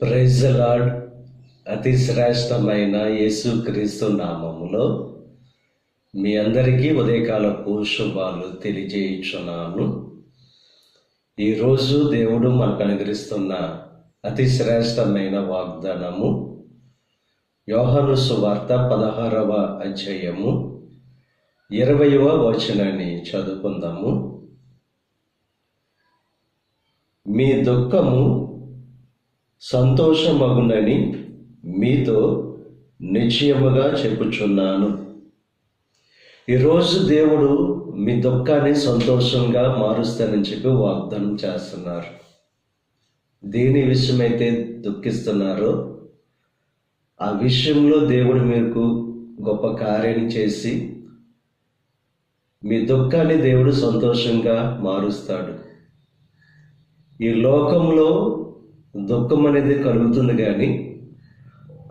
Praise the lord. అతి శ్రేష్టమైన యేసుక్రీస్తు నామములో మీ అందరికీ ఉదయకాలపు శుభాలు తెలియజేయుచున్నాను. ఈరోజు దేవుడు మనకు అనుగ్రహిస్తున్న అతి శ్రేష్టమైన వాగ్దానము యోహాను సువార్త 16వ అధ్యాయము 20వ వచనాన్ని చదువుకుందాము. మీ దుఃఖము సంతోషమగునని మీతో నిశ్చయముగా చెప్పుచున్నాను. ఈరోజు దేవుడు మీ దుఃఖాన్ని సంతోషంగా మారుస్తానని చెప్పి వాగ్దానం చేస్తున్నారు. దేని విషయమైతే దుఃఖిస్తున్నారో ఆ విషయంలో దేవుడు మీకు గొప్ప కార్యం చేసి మీ దుఃఖాన్ని దేవుడు సంతోషంగా మారుస్తాడు. ఈ లోకంలో దుఃఖం అనేది కలుగుతుంది, కానీ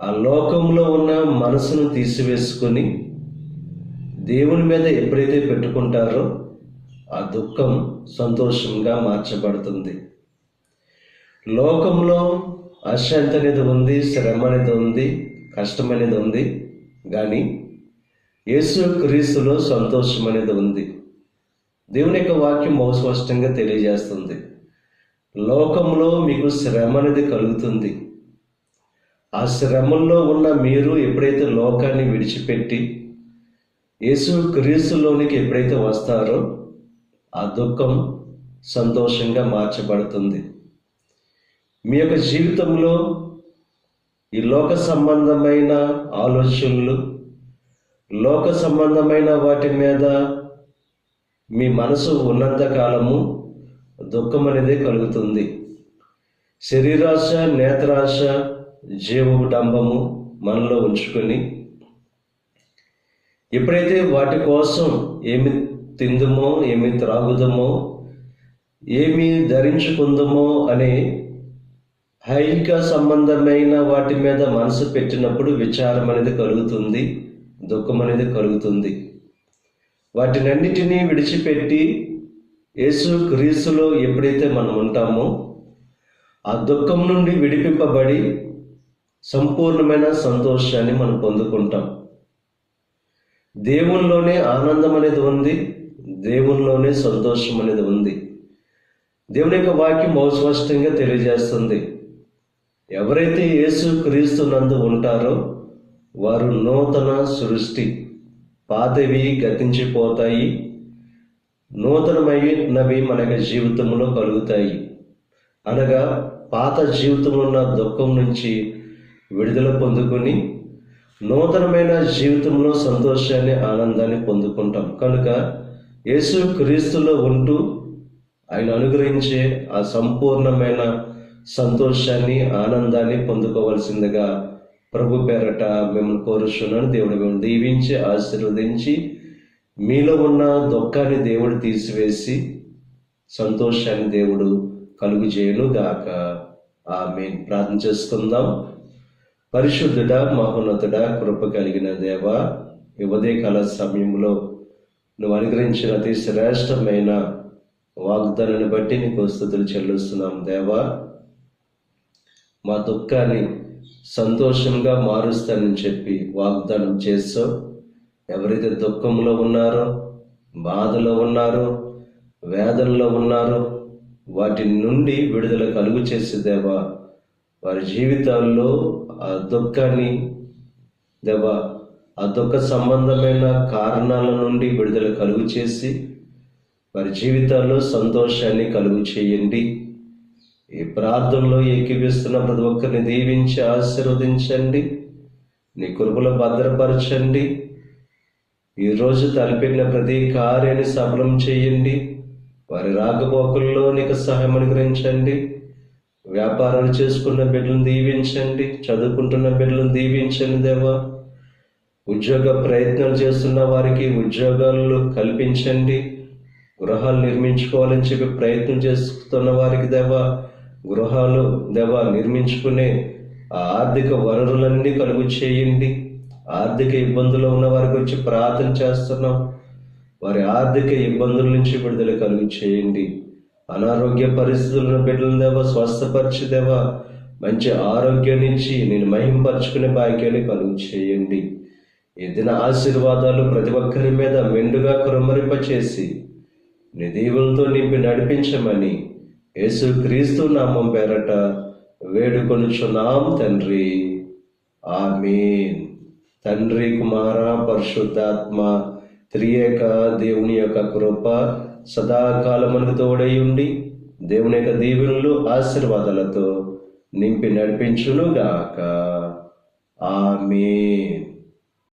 ఆ లోకంలో ఉన్న మనసును తీసివేసుకొని దేవుని మీద ఎప్పుడైతే పెట్టుకుంటారో ఆ దుఃఖం సంతోషంగా మార్చబడుతుంది. లోకంలో అశాంతి అనేది ఉంది, శ్రమ అనేది ఉంది, కష్టం అనేది ఉంది, కానీ యేసుక్రీస్తులో సంతోషం అనేది ఉంది. దేవుని యొక్క వాక్యం బహు స్పష్టంగా తెలియజేస్తుంది. లోకంలో మీకు శ్రమ అనేది కలుగుతుంది. ఆ శ్రమల్లో ఉన్న మీరు ఎప్పుడైతే లోకాన్ని విడిచిపెట్టి యేసుక్రీస్తులోనికి ఎప్పుడైతే వస్తారో ఆ దుఃఖం సంతోషంగా మార్చబడుతుంది. మీ యొక్క జీవితంలో ఈ లోక సంబంధమైన ఆలోచనలు, లోక సంబంధమైన వాటి మీద మీ మనసు ఉన్నంత కాలము దుఃఖం అనేది కలుగుతుంది. శరీరాశ, నేత్రాశ, జీవడంబము మనలో ఉంచుకొని ఎప్పుడైతే వాటి కోసం ఏమి తిందుమో, ఏమి త్రాగుదమో, ఏమి ధరించుకుందామో అనే ఐహిక సంబంధమైన వాటి మీద మనసు పెట్టినప్పుడు విచారం అనేది కలుగుతుంది, దుఃఖం అనేది కలుగుతుంది. వాటినన్నిటినీ విడిచిపెట్టి యేసుక్రీస్తులో ఎప్పుడైతే మనం ఉంటామో ఆ దుఃఖం నుండి విడిపింపబడి సంపూర్ణమైన సంతోషాన్ని మనం పొందుకుంటాం. దేవునిలోనే ఆనందం అనేది ఉంది, దేవునిలోనే సంతోషం అనేది ఉంది. దేవుని యొక్క వాక్యం బహు స్పష్టంగా తెలియజేస్తుంది. ఎవరైతే యేసుక్రీస్తు నందు ఉంటారో వారు నూతన సృష్టి, పాతవి గతించిపోతాయి, నూతనమైనవి మన జీవితంలో కలుగుతాయి. అనగా పాత జీవితంలో ఉన్న దుఃఖం నుంచి విడుదల పొందుకొని నూతనమైన జీవితంలో సంతోషాన్ని, ఆనందాన్ని పొందుకుంటాం. కనుక యేసుక్రీస్తులో ఉంటూ ఆయన అనుగ్రహించే ఆ సంపూర్ణమైన సంతోషాన్ని, ఆనందాన్ని పొందుకోవాల్సిందిగా ప్రభు పేరట మిమ్మల్ని కోరుచున్నాను. దేవుడు మిమ్మల్ని దీవించి ఆశీర్వదించి మీలో ఉన్న దుఃఖాన్ని దేవుడు తీసివేసి సంతోషాన్ని దేవుడు కలుగు చేయను గాక. ఆమేన్. ప్రార్థన చేసుకుందాం. పరిశుద్ధుడా, మహోన్నతుడా, కృప కలిగిన దేవా, ఈ ఉదయకాల సమయంలో నువ్వు అనుగ్రహించిన అతి శ్రేష్టమైన వాగ్దానాన్ని బట్టి నీకు స్తుతులు చెల్లిస్తున్నాం దేవా. మా దుఃఖాన్ని సంతోషంగా మారుస్తానని చెప్పి వాగ్దానం చేస్తావు. ఎవరైతే దుఃఖంలో ఉన్నారో, బాధలో ఉన్నారో, వేదనలో ఉన్నారో వాటి నుండి విడుదల కలుగు చేసే దేవా, వారి జీవితాల్లో ఆ దుఃఖాన్ని దేవా, ఆ దుఃఖ సంబంధమైన కారణాల నుండి విడుదల కలుగు చేసి వారి జీవితాల్లో సంతోషాన్ని కలుగు చేయండి. ఈ ప్రార్థనలో ఏకీవిస్తున్న ప్రతి ఒక్కరిని దీవించి ఆశీర్వదించండి, నీ కృపలో భద్రపరచండి. ఈరోజు తలపెట్టిన ప్రతి కార్యాన్ని సఫలం చేయండి. వారి రాకపోకల్లో నీకు సహాయం అనుగ్రహించండి. వ్యాపారాలు చేసుకున్న బిడ్డలను దీవించండి, చదువుకుంటున్న బిడ్డలను దీవించండి దేవా. ఉద్యోగ ప్రయత్నాలు చేస్తున్న వారికి ఉద్యోగాలు కల్పించండి. గృహాలు నిర్మించుకోవాలని చెప్పి ప్రయత్నం చేస్తున్న వారికి దేవా, గృహాలు దేవా నిర్మించుకునే ఆ ఆర్థిక వనరులన్నీ కలుగు చేయండి. ఆర్థిక ఇబ్బందులు ఉన్న వారి గురించి ప్రార్థన చేస్తున్నాం. వారి ఆర్థిక ఇబ్బందుల నుంచి విడుదల కలుగు చేయండి. అనారోగ్య పరిస్థితులను బిడ్డలను దేవా స్వస్థపరిచి దేవా, మంచి ఆరోగ్యాన్నిచ్చి నేను మహింపరచుకునే భాగ్యాన్ని కలుగు చేయండి. ఈ దిన ఆశీర్వాదాలు ప్రతి ఒక్కరి మీద మెండుగా కురమరింపచేసి నీ దీవులతో నింపి నడిపించమని యేసు క్రీస్తు నామం పేరట వేడుకొనుచున్నాం తండ్రి. ఆమేన్. తండ్రి, కుమార, పరిశుద్ధాత్మ త్రియేక దేవుని యొక్క కృప సదాకాలమునకు తోడై ఉండి దేవుని యొక్క దీవెనలు ఆశీర్వాదాలతో నింపి నడిపించునుగాక. ఆమేన్.